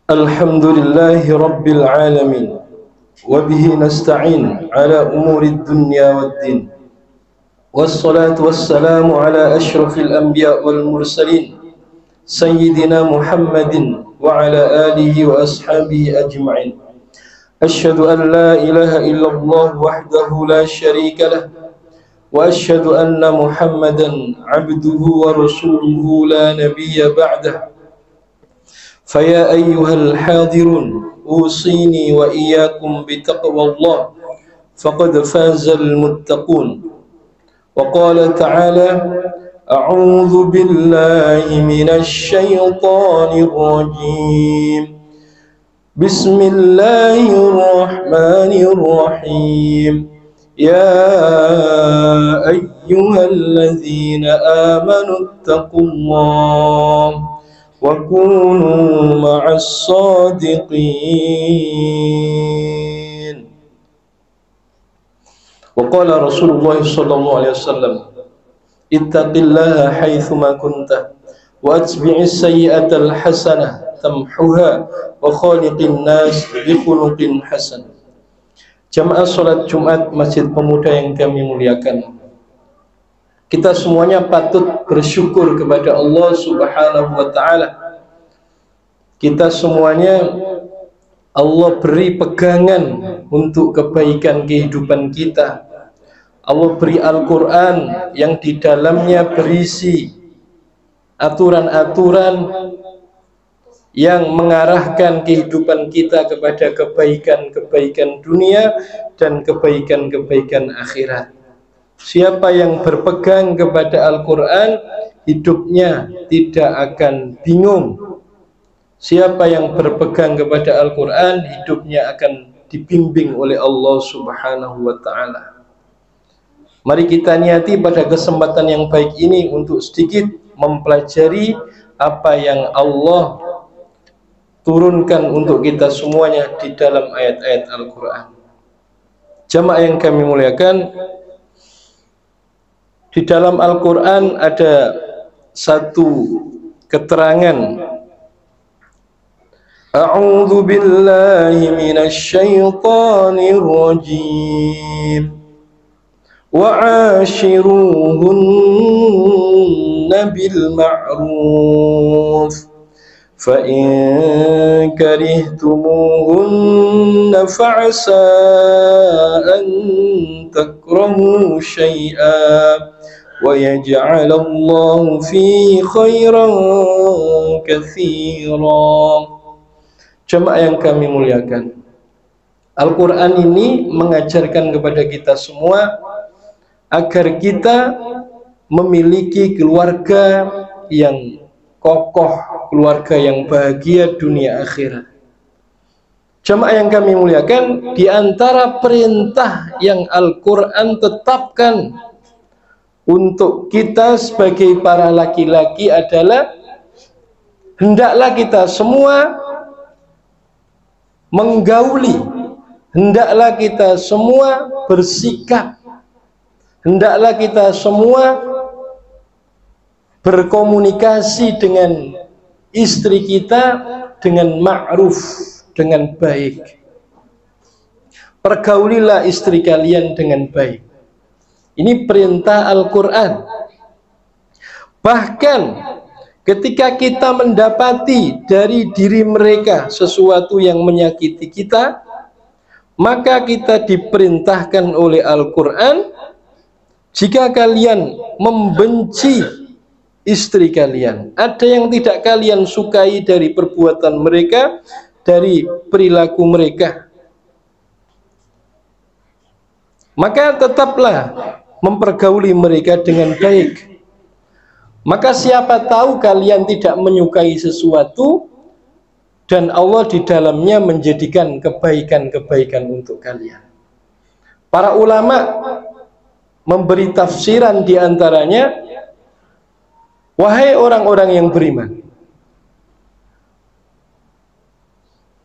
Alhamdulillahi Rabbil Alamin. Wabihi nasta'in ala umuri dunya waddin. Wassalatu wassalamu ala ashrafil anbiya wal mursalin Sayyidina Muhammadin wa ala alihi wa ashabihi ajma'in. Ashhadu an la ilaha illallah wahdahu la sharika lah, wa ashhadu anna Muhammadan abduhu wa rasuluhu la nabiyya ba'dah. فيا أيها الحاضرون أوصيني وإياكم بتقوى الله فقد فاز المتقون. وقال تعالى: أعوذ بالله من الشيطان الرجيم بسم الله الرحمن الرحيم يا أيها الذين آمنوا اتقوا الله وكونوا مع الصادقين. وقال رسول الله صلى الله عليه وسلم: اتق الله حيثما كنت واتبع السيئة الحسنة تمحها وخالق الناس بخلق حسن. Jamaah salat Jumat Masjid Pemuda yang kami muliakan, kita semuanya patut bersyukur kepada Allah Subhanahu wa ta'ala. Kita semuanya Allah beri pegangan untuk kebaikan kehidupan kita. Allah beri Al-Quran yang di dalamnya berisi aturan-aturan yang mengarahkan kehidupan kita kepada kebaikan-kebaikan dunia dan kebaikan-kebaikan akhirat. Siapa yang berpegang kepada Al-Quran, hidupnya tidak akan bingung. Siapa yang berpegang kepada Al-Quran, hidupnya akan dibimbing oleh Allah Subhanahu wa ta'ala. Mari kita niati pada kesempatan yang baik ini untuk sedikit mempelajari apa yang Allah turunkan untuk kita semuanya di dalam ayat-ayat Al-Quran. Jamaah yang kami muliakan, di dalam Al-Quran ada satu keterangan. A'udzu billahi minasy syaithanir rajim. Wa 'ashiruhunna bil ma'ruf. Fa in karihtumuhunna fa'asa an takrahu syai'an wa yaj'alallahu fihi khairan katsiran. Jemaah yang kami muliakan, Al-Quran ini mengajarkan kepada kita semua agar kita memiliki keluarga yang kokoh, keluarga yang bahagia dunia akhirat. Jemaah yang kami muliakan, di antara perintah yang Al-Quran tetapkan untuk kita sebagai para laki-laki adalah hendaklah kita semua menggauli, hendaklah kita semua bersikap, hendaklah kita semua berkomunikasi dengan istri kita dengan ma'ruf, dengan baik. Pergaulilah istri kalian dengan baik. Ini perintah Al-Quran. Bahkan ketika kita mendapati dari diri mereka sesuatu yang menyakiti kita, maka kita diperintahkan oleh Al-Quran, jika kalian membenci istri kalian, ada yang tidak kalian sukai dari perbuatan mereka, dari perilaku mereka, maka tetaplah mempergauli mereka dengan baik. Maka siapa tahu kalian tidak menyukai sesuatu dan Allah di dalamnya menjadikan kebaikan-kebaikan untuk kalian. Para ulama memberi tafsiran diantaranya, wahai orang-orang yang beriman,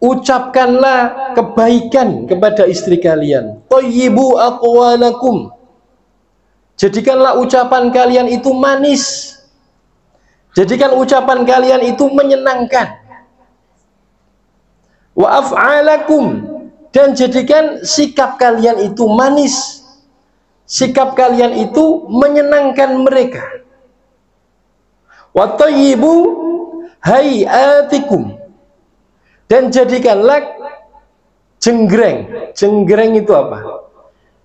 ucapkanlah kebaikan kepada istri kalian. Thayyibu aqwalakum. Jadikanlah ucapan kalian itu manis. Jadikan ucapan kalian itu menyenangkan. wa af'alakum, dan jadikan sikap kalian itu manis, sikap kalian itu menyenangkan mereka. Wa thayyibu hayatikum, dan jadikanlah jenggreng. Jenggreng itu apa?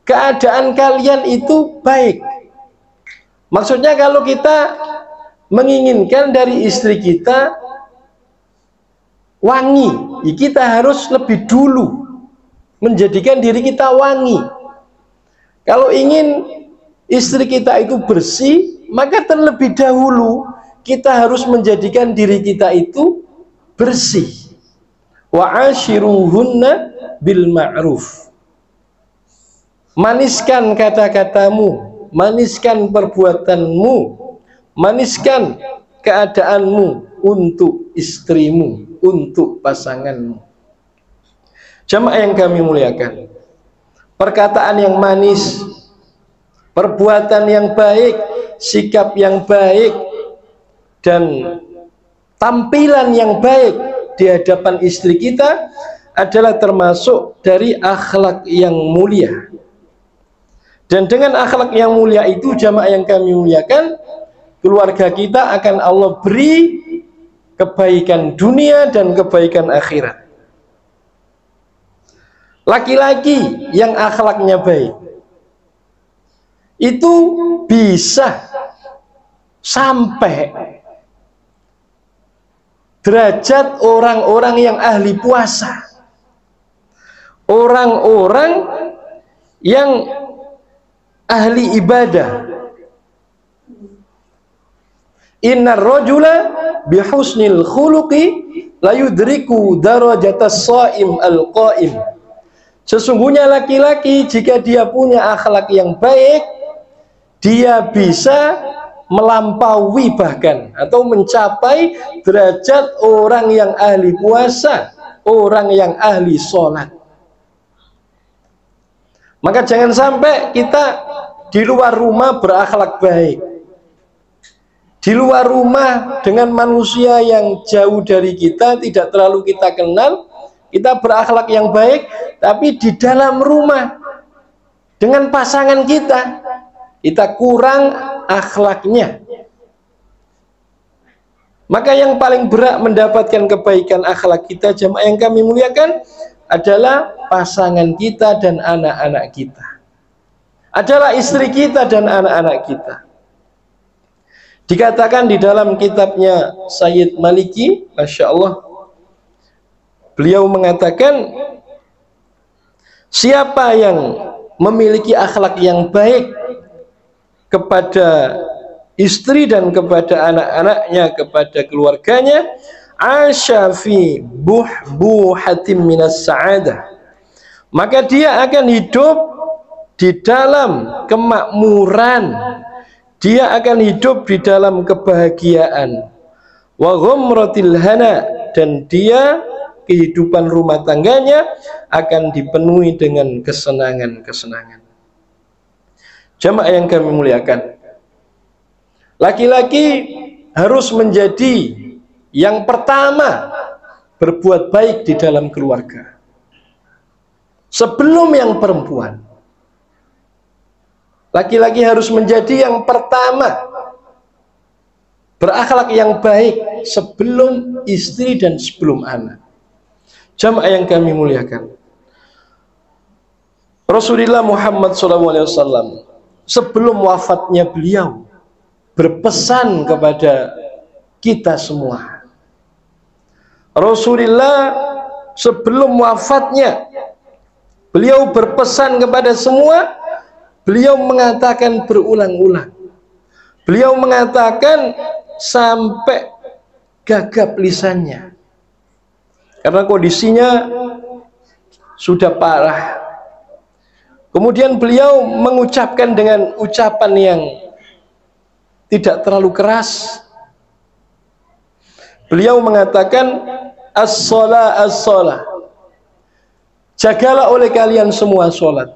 Keadaan kalian itu baik. Maksudnya kalau kita menginginkan dari istri kita wangi, kita harus lebih dulu menjadikan diri kita wangi. Kalau ingin istri kita itu bersih, maka terlebih dahulu kita harus menjadikan diri kita itu bersih. Wa ashiruhunna bil ma'ruf, maniskan kata-katamu, maniskan perbuatanmu, maniskan keadaanmu untuk istrimu, untuk pasanganmu. Jamaah yang kami muliakan, perkataan yang manis, perbuatan yang baik, sikap yang baik, dan tampilan yang baik di hadapan istri kita adalah termasuk dari akhlak yang mulia. Dan dengan akhlak yang mulia itu, jamaah yang kami muliakan, keluarga kita akan Allah beri kebaikan dunia dan kebaikan akhirat. Laki-laki yang akhlaknya baik itu bisa sampai derajat orang-orang yang ahli puasa, orang-orang yang ahli ibadah. Innar rajula bihusnil khuluqi la yudriku darajatas shaim al-qaim. Sesungguhnya laki-laki jika dia punya akhlak yang baik, dia bisa melampaui bahkan atau mencapai derajat orang yang ahli puasa, orang yang ahli sholat. Maka jangan sampai kita di luar rumah berakhlak baik, di luar rumah dengan manusia yang jauh dari kita, tidak terlalu kita kenal, kita berakhlak yang baik, tapi di dalam rumah dengan pasangan kita kurang akhlaknya. Maka yang paling berat mendapatkan kebaikan akhlak kita, jemaah yang kami muliakan, adalah pasangan kita dan anak-anak kita, adalah istri kita dan anak-anak kita. Dikatakan di dalam kitabnya Sayyid Maliki, Masya Allah, beliau mengatakan, siapa yang memiliki akhlak yang baik kepada istri dan kepada anak-anaknya, kepada keluarganya, asyafi buhbuhatim minas sa'adah, maka dia akan hidup di dalam kemakmuran, dia akan hidup di dalam kebahagiaan, wa ghumratil hana, dan dia kehidupan rumah tangganya akan dipenuhi dengan kesenangan-kesenangan. Jamaah yang kami muliakan, laki-laki harus menjadi yang pertama berbuat baik di dalam keluarga sebelum yang perempuan. Laki-laki harus menjadi yang pertama berakhlak yang baik sebelum istri dan sebelum anak. Jamaah yang kami muliakan, Rasulullah Muhammad SAW sebelum wafatnya beliau berpesan kepada kita semua. Rasulullah sebelum wafatnya beliau berpesan kepada semua. Beliau mengatakan berulang-ulang, beliau mengatakan sampai gagap lisannya karena kondisinya sudah parah. Kemudian beliau mengucapkan dengan ucapan yang tidak terlalu keras. Beliau mengatakan, as-shalah, as-shalah, jagalah oleh kalian semua sholat,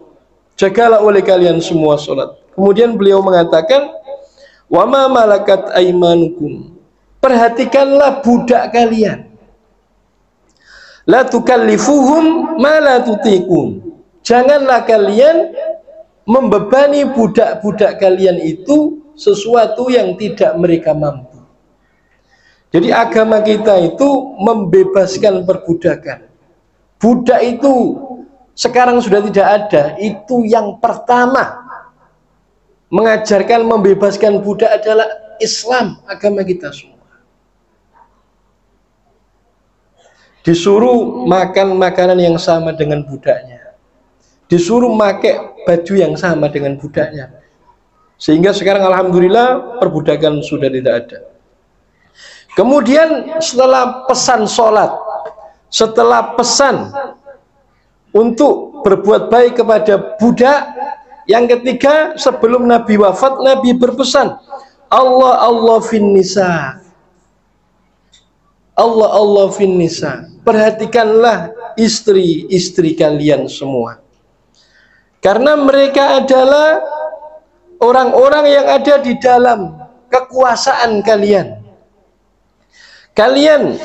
jagalah oleh kalian semua sholat. Kemudian beliau mengatakan, wa ma malakat aimanukum, perhatikanlah budak kalian. La tukallifuhum ma la tutiqun. Janganlah kalian membebani budak-budak kalian itu sesuatu yang tidak mereka mampu. Jadi agama kita itu membebaskan perbudakan. Budak itu sekarang sudah tidak ada. Itu yang pertama mengajarkan membebaskan budak adalah Islam, agama kita semua. Disuruh makan makanan yang sama dengan budaknya, disuruh pakai baju yang sama dengan budaknya, sehingga sekarang alhamdulillah perbudakan sudah tidak ada. Kemudian setelah pesan sholat, setelah pesan untuk berbuat baik kepada budak, yang ketiga sebelum Nabi wafat, Nabi berpesan, Allah Allah fin nisa, Allah Allah fin nisa, perhatikanlah istri-istri kalian semua, karena mereka adalah orang-orang yang ada di dalam kekuasaan kalian. Kalian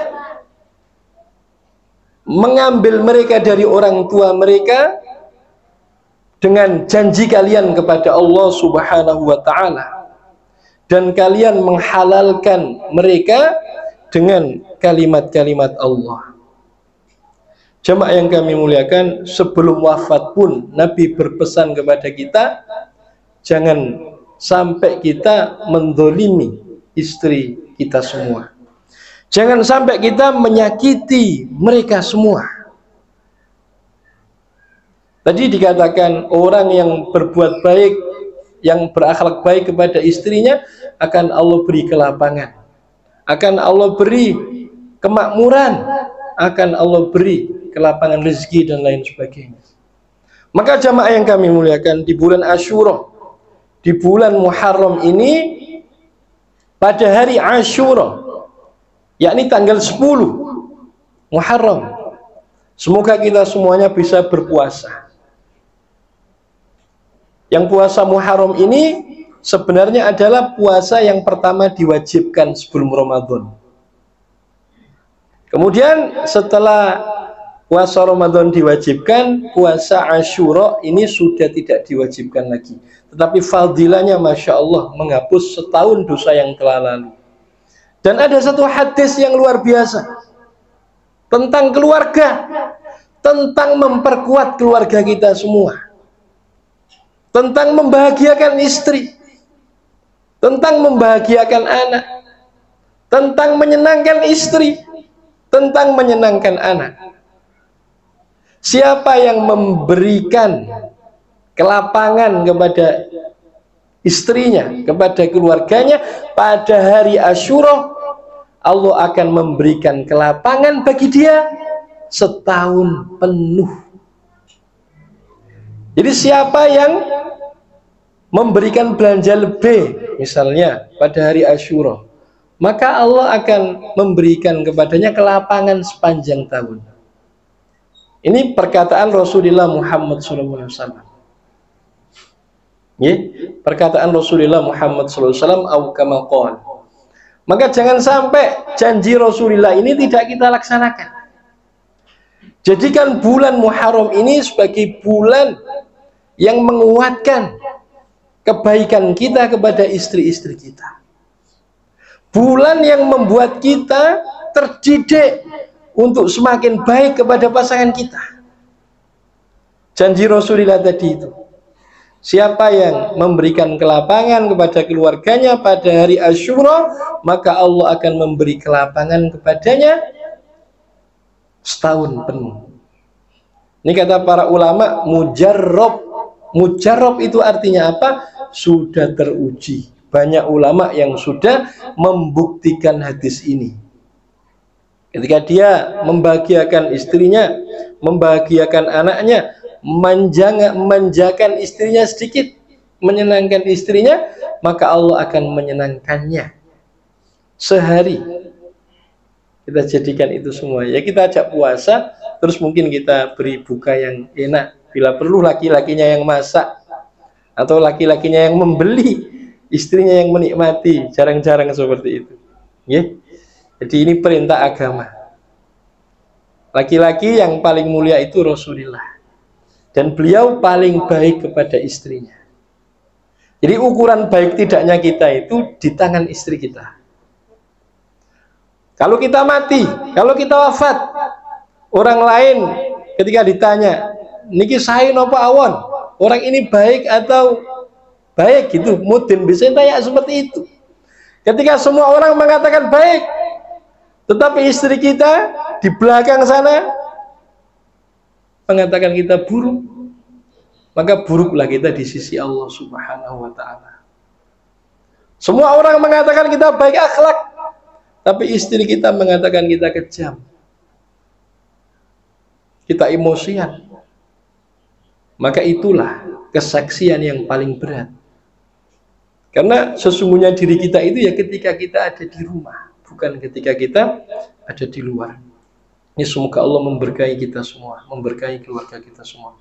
mengambil mereka dari orang tua mereka dengan janji kalian kepada Allah Subhanahu wa ta'ala, dan kalian menghalalkan mereka dengan kalimat-kalimat Allah. Jemaah yang kami muliakan, sebelum wafat pun Nabi berpesan kepada kita, jangan sampai kita mendolimi istri kita semua, jangan sampai kita menyakiti mereka semua. Tadi dikatakan orang yang berbuat baik, yang berakhlak baik kepada istrinya, akan Allah beri kelapangan, akan Allah beri kemakmuran, akan Allah beri kelapangan rezeki dan lain sebagainya. Maka jamaah yang kami muliakan, di bulan Asyura, di bulan Muharram ini, pada hari Asyura, yakni tanggal 10 Muharram, semoga kita semuanya bisa berpuasa. Yang puasa Muharram ini sebenarnya adalah puasa yang pertama diwajibkan sebelum Ramadan. Kemudian setelah puasa Ramadan diwajibkan, puasa Asyura ini sudah tidak diwajibkan lagi. Tetapi fadilahnya Masya Allah menghapus setahun dosa yang telah lalu. Dan ada satu hadis yang luar biasa tentang keluarga, tentang memperkuat keluarga kita semua, tentang membahagiakan istri, tentang membahagiakan anak, tentang menyenangkan istri, tentang menyenangkan anak. Siapa yang memberikan kelapangan kepada istrinya, kepada keluarganya pada hari Asyura, Allah akan memberikan kelapangan bagi dia setahun penuh. Jadi siapa yang memberikan belanja lebih misalnya pada hari Asyura, maka Allah akan memberikan kepadanya kelapangan sepanjang tahun. Ini perkataan Rasulullah Muhammad SAW. Perkataan Rasulullah Muhammad SAW, au kama qala. Maka jangan sampai janji Rasulullah ini tidak kita laksanakan. Jadikan bulan Muharram ini sebagai bulan yang menguatkan kebaikan kita kepada istri-istri kita. Bulan yang membuat kita terdidik untuk semakin baik kepada pasangan kita. Janji Rasulullah tadi itu, siapa yang memberikan kelapangan kepada keluarganya pada hari Asyura, maka Allah akan memberi kelapangan kepadanya setahun penuh. Ini kata para ulama, mujarrab. Mujarrab itu artinya apa? Sudah teruji. Banyak ulama yang sudah membuktikan hadis ini. Ketika dia membahagiakan istrinya, membahagiakan anaknya, manjakan istrinya sedikit, menyenangkan istrinya, maka Allah akan menyenangkannya sehari. Kita jadikan itu semua. Ya, kita ajak puasa, terus mungkin kita beri buka yang enak. Bila perlu laki-lakinya yang masak, atau laki-lakinya yang membeli, istrinya yang menikmati. Jarang-jarang seperti itu. Ya. Jadi ini perintah agama. Laki-laki yang paling mulia itu Rasulullah, dan beliau paling baik kepada istrinya. Jadi ukuran baik tidaknya kita itu di tangan istri kita. Kalau kita mati, kalau kita wafat, orang lain ketika ditanya, niki sae napa awon, orang ini baik atau baik gitu, mudin bisa tanya seperti itu. Ketika semua orang mengatakan baik, tetapi istri kita di belakang sana mengatakan kita buruk, maka buruklah kita di sisi Allah Subhanahu wa ta'ala. Semua orang mengatakan kita baik akhlak, tapi istri kita mengatakan kita kejam, kita emosian, maka itulah kesaksian yang paling berat. Karena sesungguhnya diri kita itu ya ketika kita ada di rumah, bukan ketika kita ada di luar. Ini semoga Allah memberkahi kita semua, memberkahi keluarga kita semua.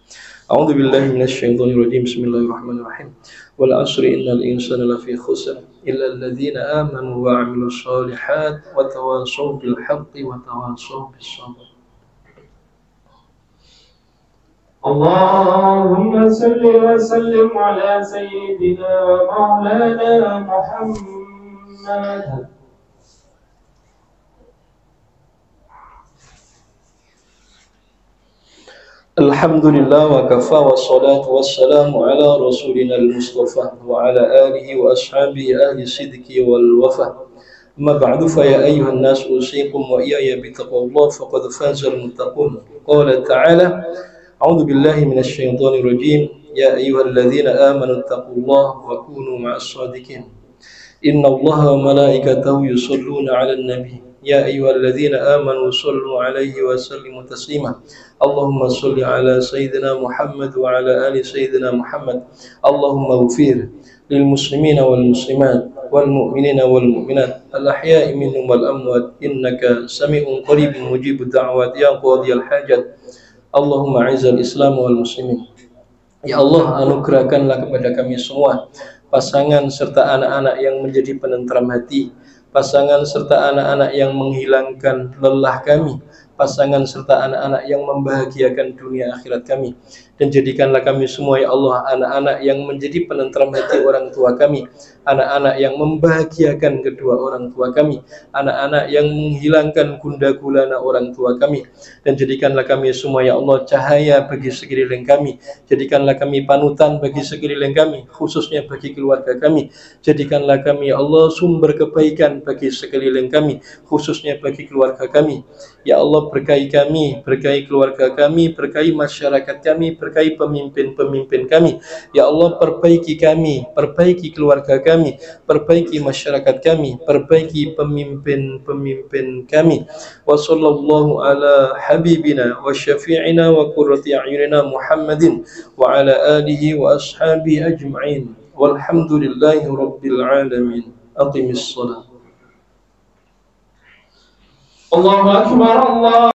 A'udzubillahi minasyaitonirrajim. Bismillahirrahmanirrahim. Wal 'asri innal insana lafi khusr illa alladzina amanu wa 'amilus shalihat wa tawashaw bil haqqi wa tawashaw bis sabr. Allahumma salli wa sallim ala sayyidina wa maulana Muhammad. Alhamdulillah wa kafa wa salatu wa salamu ala rasulina al-mustafa wa ala alihi wa ashabihi ahli sidqi wal wafa. Amma ba'du fa ya ayyuhan nas usikum wa iyaya bittaqwallah faqad faza al-muttaqun. Qala ta'ala a'udzu billahi minasy syaithanir rajim. Ya ayyuhalladzina amanu taqullaha wa kunu ma'as shadiqin. Innallaha wa malaikatahu yusholluna 'alan nabi. Ya ayyuhalladzina amanu shallu 'alaihi wa sallimu taslima. Allahumma shalli 'ala sayyidina Muhammad wa 'ala ali sayyidina Muhammad. Allahumma ighfir lil muslimina wal muslimat wal mu'minina wal mu'minat al ahya'i minhum wal amwat innaka sami'un qaribun mujibud da'wat ya qadhiyal hajat. Allahumma a'izzal Islam wal muslimin. Ya Allah, anugerahkanlah kepada kami semua pasangan serta anak-anak yang menjadi penentram hati, pasangan serta anak-anak yang menghilangkan lelah kami, pasangan serta anak-anak yang membahagiakan dunia akhirat kami. Dan jadikanlah kami semua ya Allah anak-anak yang menjadi penentram hati orang tua kami, anak-anak yang membahagiakan kedua orang tua kami, anak-anak yang menghilangkan gundah gulana orang tua kami. Dan jadikanlah kami semua ya Allah cahaya bagi sekeliling kami, jadikanlah kami panutan bagi sekeliling kami, khususnya bagi keluarga kami. Jadikanlah kami ya Allah sumber kebaikan bagi sekeliling kami, khususnya bagi keluarga kami. Ya Allah, berkahi kami, berkahi keluarga kami, berkahi masyarakat kami, berkahi pemimpin-pemimpin kami. Ya Allah, perbaiki kami, perbaiki keluarga kami, perbaiki masyarakat kami, perbaiki pemimpin-pemimpin kami. Wa sallallahu ala habibina wa syafi'ina wa qurrati a'yunina Muhammadin wa ala alihi wa ashabihi ajma'in. Walhamdulillahi rabbil alamin. Aqimis shalah. Allahu akbar. Allah